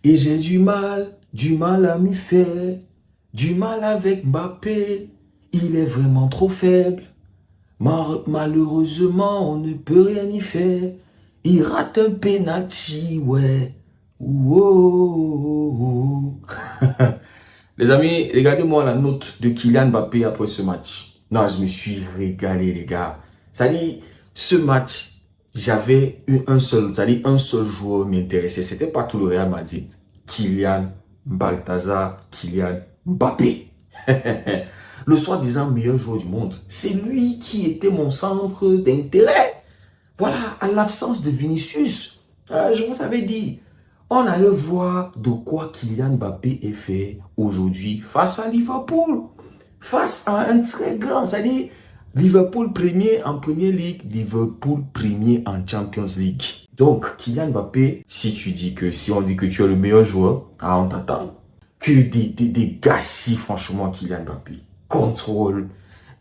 Et j'ai du mal à m'y faire, du mal avec Mbappé, il est vraiment trop faible. Malheureusement, on ne peut rien y faire. Il rate un penalty, ouais. Wow. Les amis, regardez-moi la note de Kylian Mbappé après ce match. Non, je me suis régalé, les gars. Ça dit, ce match, j'avais un seul, un seul joueur m'intéressait. C'était pas tout le Real Madrid. Kylian Balthazar, Kylian Mbappé. Le soi-disant meilleur joueur du monde. C'est lui qui était mon centre d'intérêt. Voilà, à l'absence de Vinicius. Je vous avais dit, on allait voir de quoi Kylian Mbappé est fait aujourd'hui face à Liverpool. Face à un très grand, c'est-à-dire Liverpool premier en Premier League, Liverpool premier en Champions League. Donc, Kylian Mbappé, si on dit que tu es le meilleur joueur, on t'attend. Que des gâchis, franchement, Kylian Mbappé. Contrôle,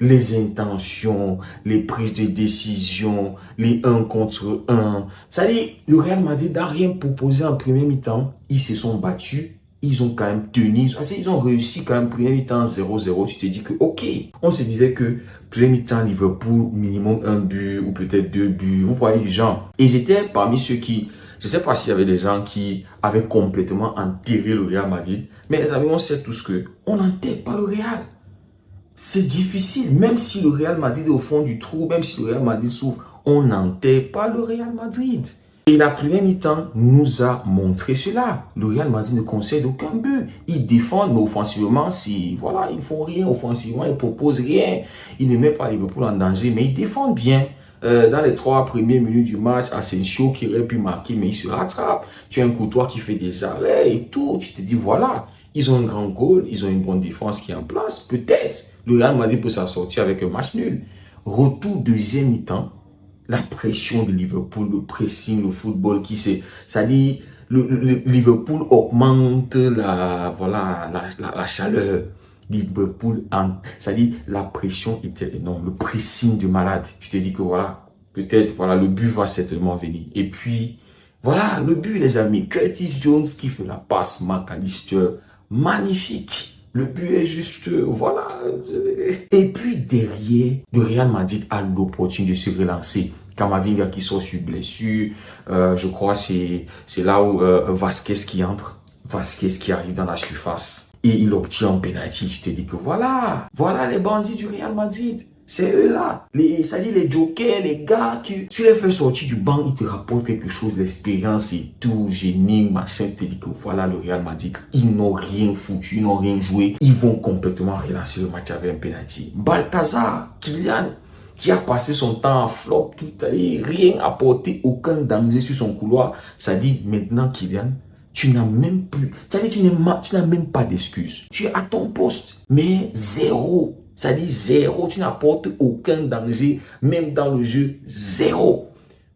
les intentions, les prises de décision, les 1 contre 1. C'est-à-dire, le Real Madrid n'a rien proposé en première mi-temps. Ils se sont battus. Ils ont quand même tenu. Ils ont réussi quand même première mi-temps 0-0. Tu te dis que, ok, on se disait que première mi-temps Liverpool, minimum 1 but ou peut-être 2 buts. Vous voyez du genre. Et j'étais parmi ceux qui, je ne sais pas s'il y avait des gens qui avaient complètement enterré le Real Madrid. Mais les amis, on sait tous que on n'enterre pas le Real. C'est difficile, même si le Real Madrid est au fond du trou, même si le Real Madrid souffre, on n'enterre pas le Real Madrid. Et la première mi-temps nous a montré cela. Le Real Madrid ne concède aucun but. Ils défendent, mais offensivement, voilà, ils ne font rien. Offensivement, ils ne proposent rien. Ils ne mettent pas Liverpool en danger, mais ils défendent bien. Dans les 3 premières minutes du match, Asensio qui aurait pu marquer, mais il se rattrape. Tu as un Courtois qui fait des arrêts et tout. Tu te dis, voilà. Ils ont un grand goal, ils ont une bonne défense qui est en place. Peut-être le Real Madrid peut s'en sortir avec un match nul. Retour deuxième mi-temps, la pression de Liverpool, le pressing, le football qui c'est, ça dit le Liverpool augmente la chaleur. Liverpool, ça dit la pression était énorme, le pressing de malade. Tu te dis que voilà, peut-être voilà le but va certainement venir. Et puis voilà le but les amis, Curtis Jones qui fait la passe, McAllister. Magnifique. Le but est juste, voilà. Et puis derrière, le Real Madrid a l'opportunité de se relancer. Camavinga qui sort sur blessure. Je crois c'est là où Vasquez qui entre. Vasquez qui arrive dans la surface. Et il obtient un penalty. Tu te dis que voilà. Voilà les bandits du Real Madrid. C'est eux là, c'est-à-dire les jokers, les gars qui, tu les fais sortir du banc, ils te rapportent quelque chose, l'expérience et tout, génie, machin, tu te dis que voilà le Real Madrid, ils n'ont rien foutu, ils n'ont rien joué, ils vont complètement relancer le match avec un penalty. Balthazar, Kylian, qui a passé son temps à flop, tout, c'est-à-dire rien apporté, aucun danger sur son couloir, ça dit maintenant Kylian, tu n'as même plus, c'est-à-dire tu n'as même pas d'excuses. Tu es à ton poste, mais zéro. Ça dit zéro, tu n'apportes aucun danger, même dans le jeu, zéro.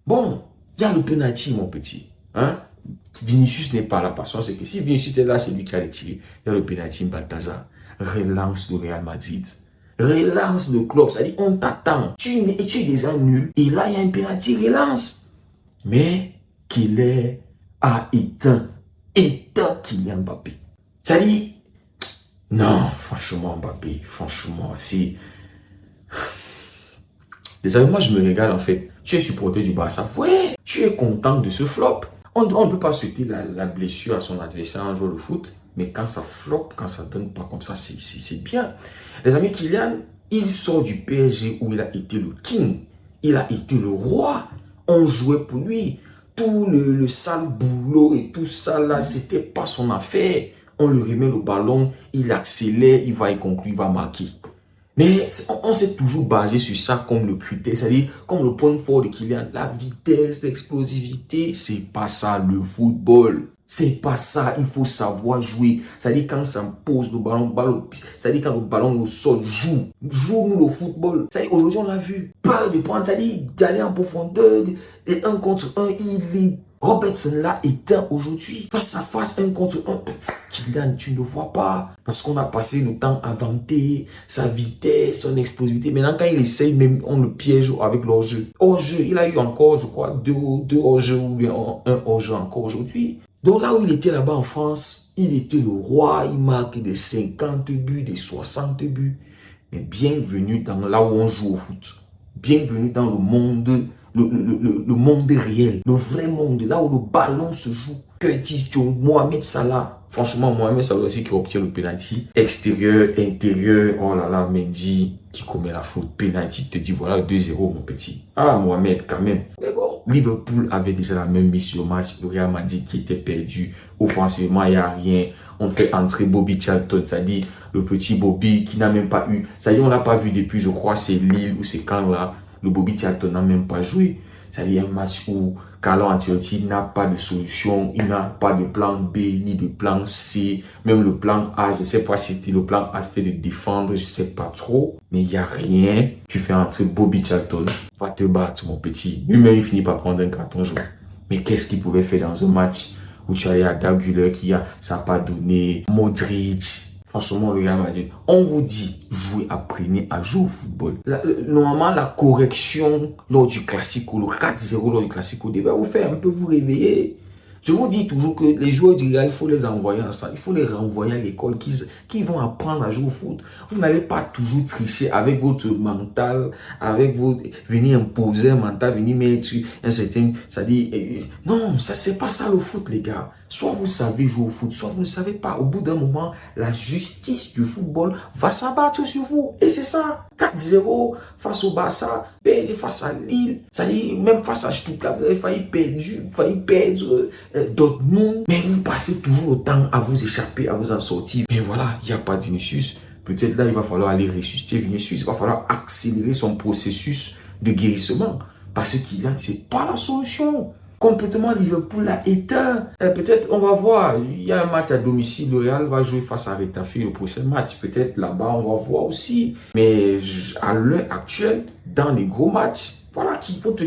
Bon, il y a le penalty, mon petit. Hein? Vinicius n'est pas là, parce que si Vinicius est là, c'est lui qui a tiré. Il y a le penalty, Balthazar. Relance le Real Madrid. Relance le club, ça dit on t'attend. Tu es déjà nul, et là, il y a un penalty, relance. Mais Kylian a éteint Kylian Mbappé. Ça dit, non, franchement, Mbappé, franchement, c'est... Les amis, moi, je me régale, en fait. Tu es supporter du Barça. Ouais, tu es content de ce flop. On ne peut pas souhaiter la blessure à son adversaire en jouant le foot. Mais quand ça flop, quand ça donne pas comme ça, c'est bien. Les amis, Kylian, il sort du PSG où il a été le king. Il a été le roi. On jouait pour lui. Tout le sale boulot et tout ça, là, c'était pas son affaire. On lui remet le ballon, il accélère, il va y conclure, il va marquer. Mais on s'est toujours basé sur ça comme le critère, c'est-à-dire comme le point fort de Kylian, la vitesse, l'explosivité, c'est pas ça le football. C'est pas ça, il faut savoir jouer. C'est-à-dire quand ça pose le ballon, c'est-à-dire quand le ballon est au sol, joue-nous le football. C'est-à-dire aujourd'hui on l'a vu, peur de prendre, c'est-à-dire d'aller en profondeur, et un contre un, il est... Robertson l'a éteint aujourd'hui. Face à face, un contre un. Kylian, tu ne le vois pas. Parce qu'on a passé le temps à vanter sa vitesse, son explosivité. Maintenant, quand il essaye, même on le piège avec l'hors-jeu. Hors-jeu, il a eu encore, je crois, deux hors-jeu ou bien un hors-jeu encore aujourd'hui. Donc là où il était là-bas en France, il était le roi. Il marquait des 50 buts, des 60 buts. Mais bienvenue dans là où on joue au foot. Bienvenue dans le monde. Le monde réel, le vrai monde, là où le ballon se joue. Petit Joe, Mohamed Salah. Franchement, Mohamed Salah aussi qui obtient le penalty. Extérieur, intérieur, oh là là, Mendy qui commet la faute. Penalty, te dit voilà 2-0 mon petit. Ah, Mohamed quand même. Mais bon, Liverpool avait déjà la même mission au match. Le Real Madrid qui était perdu. Offensivement, il n'y a rien. On fait entrer Bobby Charlton, c'est-à-dire le petit Bobby qui n'a même pas eu. C'est-à-dire on l'a pas vu depuis, je crois, c'est Lille ou c'est quand là. Le Bobby Charlton n'a même pas joué. C'est-à-dire un match où Carlo Ancelotti n'a pas de solution, il n'a pas de plan B ni de plan C. Même le plan A, je ne sais pas si c'était le plan A, c'était de défendre, je ne sais pas trop. Mais il n'y a rien. Tu fais entrer Bobby Charlton, va te battre mon petit. Lui-même, il finit par prendre un carton jaune. Mais qu'est-ce qu'il pouvait faire dans un match où tu as Daguler ça n'a pas donné, Modric. Franchement, le gars m'a dit, on vous dit, jouez, apprenez à jouer au football. Normalement, la correction lors du Classico, le 4-0 lors du Classico, devait vous faire un peu vous réveiller. Je vous dis toujours que les joueurs du Real, il faut les envoyer ensemble, il faut les renvoyer à l'école, qui vont apprendre à jouer au foot. Vous n'allez pas toujours tricher avec votre mental, avec votre, venir imposer un mental, venir mettre un certain, c'est-à-dire, non, ça c'est pas ça le foot les gars. Soit vous savez jouer au foot, soit vous ne savez pas. Au bout d'un moment, la justice du football va s'abattre sur vous. Et c'est ça. 4-0 face au Barça, perdu face à Lille, c'est-à-dire même face à Stuttgart, vous avez failli perdre Dortmund. Mais vous passez toujours le temps à vous échapper, à vous en sortir. Mais voilà, il n'y a pas de Vinicius. Peut-être là, il va falloir aller ressusciter Vinicius. Il va falloir accélérer son processus de guérissement. Parce qu'il a, c'est pas la solution. Complètement, Liverpool l'a éteint. Peut-être, on va voir. Il y a un match à domicile. Le Real va jouer face à Retafe le prochain match. Peut-être là-bas, on va voir aussi. Mais à l'heure actuelle, dans les gros matchs, voilà, votre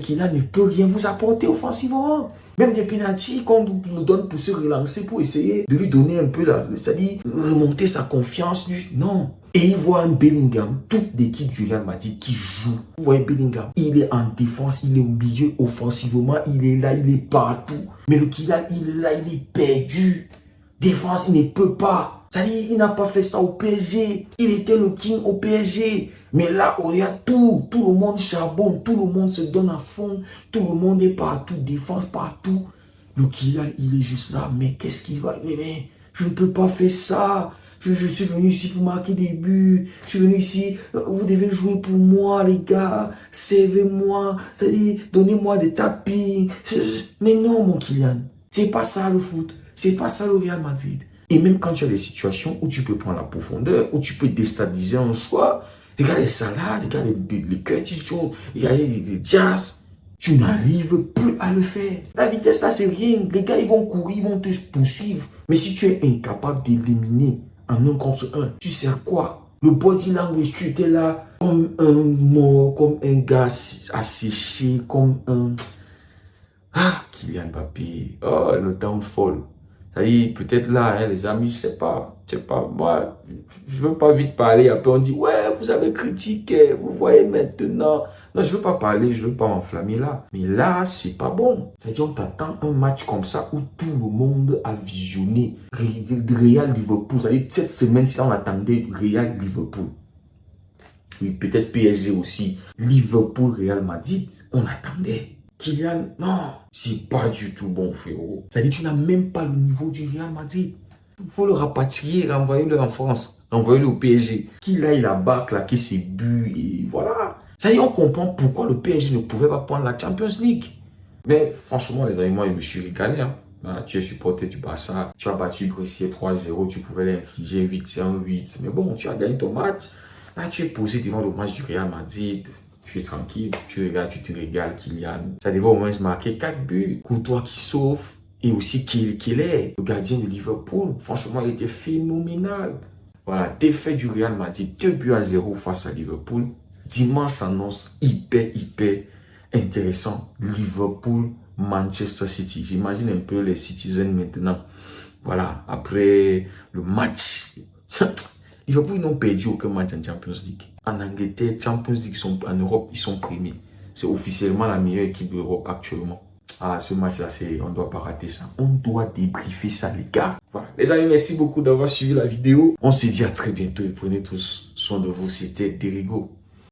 Kylian ne peut rien vous apporter offensivement. Même des pénaltys qu'on nous donne pour se relancer, pour essayer de lui donner un peu, c'est-à-dire remonter sa confiance. Non. Et il voit un Bellingham, toute l'équipe du Real Madrid qui joue. Vous voyez Bellingham, il est en défense, il est au milieu offensivement, il est là, il est partout. Mais le Kylian, il est là, il est perdu. Défense, il ne peut pas. C'est-à-dire, il n'a pas fait ça au PSG. Il était le king au PSG. Mais là, on regarde tout le monde charbonne, tout le monde se donne à fond, tout le monde est partout, défense partout. Le Kylian, il est juste là, mais qu'est-ce qu'il va... Mais je ne peux pas faire ça. Je suis venu ici pour marquer des buts. Je suis venu ici, vous devez jouer pour moi, les gars. Servez-moi, c'est-à-dire, donnez-moi des tapis. Mais non, mon Kylian, c'est pas ça le foot. C'est pas ça le Real Madrid. Et même quand tu as des situations où tu peux prendre la profondeur, où tu peux déstabiliser un choix, regarde les salades, regarde les Curtis Jones, regarde les Jazz, tu n'arrives plus à le faire. La vitesse là, c'est rien. Les gars, ils vont courir, ils vont te poursuivre. Mais si tu es incapable d'éliminer en un contre un, tu sais à quoi? Le body language, tu étais là comme un mort, comme un gars asséché, comme un... Ah, Kylian Mbappé, oh, le downfall. C'est-à-dire, peut-être là, hein, les amis, je sais pas, moi, je veux pas vite parler. Après, on dit, ouais, vous avez critiqué, vous voyez maintenant. Non, je veux pas parler, je veux pas m'enflammer là. Mais là, c'est pas bon. C'est-à-dire, on t'attend un match comme ça où tout le monde a visionné Real Liverpool. C'est-à-dire, cette semaine-ci, on attendait Real Liverpool. Oui, peut-être PSG aussi. Liverpool, Real Madrid, on attendait. Kylian, non, c'est pas du tout bon, frérot. C'est-à-dire, tu n'as même pas le niveau du Real Madrid. Il faut le rapatrier, renvoyer-le en France, renvoyer-le au PSG. Qu'il aille là-bas, claquer ses buts et voilà. C'est-à-dire, on comprend pourquoi le PSG ne pouvait pas prendre la Champions League. Mais franchement, les amis, moi, je me suis régalé. Hein. Tu es supporter du Barça, tu as battu Brescia 3-0, tu pouvais l'infliger 8-8. Mais bon, tu as gagné ton match. Là, tu es posé devant le match du Real Madrid. tu es tranquille, tu regardes, tu te régales, Kylian. Ça devait au moins marquer 4 buts. Courtois qui sauve. Et aussi Keller, le gardien de Liverpool. Franchement, il était phénoménal. Voilà, défaite du Real Madrid, 2-0 face à Liverpool. Dimanche s'annonce hyper intéressant. Liverpool, Manchester City. J'imagine un peu les Citizens maintenant. Voilà, après le match. Liverpool, ils n'ont perdu aucun match en Champions League. En Angleterre, Champions League, en Europe, ils sont premiers. C'est officiellement la meilleure équipe d'Europe actuellement. Ah, ce match-là, on ne doit pas rater ça. On doit débriefer ça, les gars. Voilà. Les amis, merci beaucoup d'avoir suivi la vidéo. On se dit à très bientôt et prenez tous soin de vous. C'était Derigo.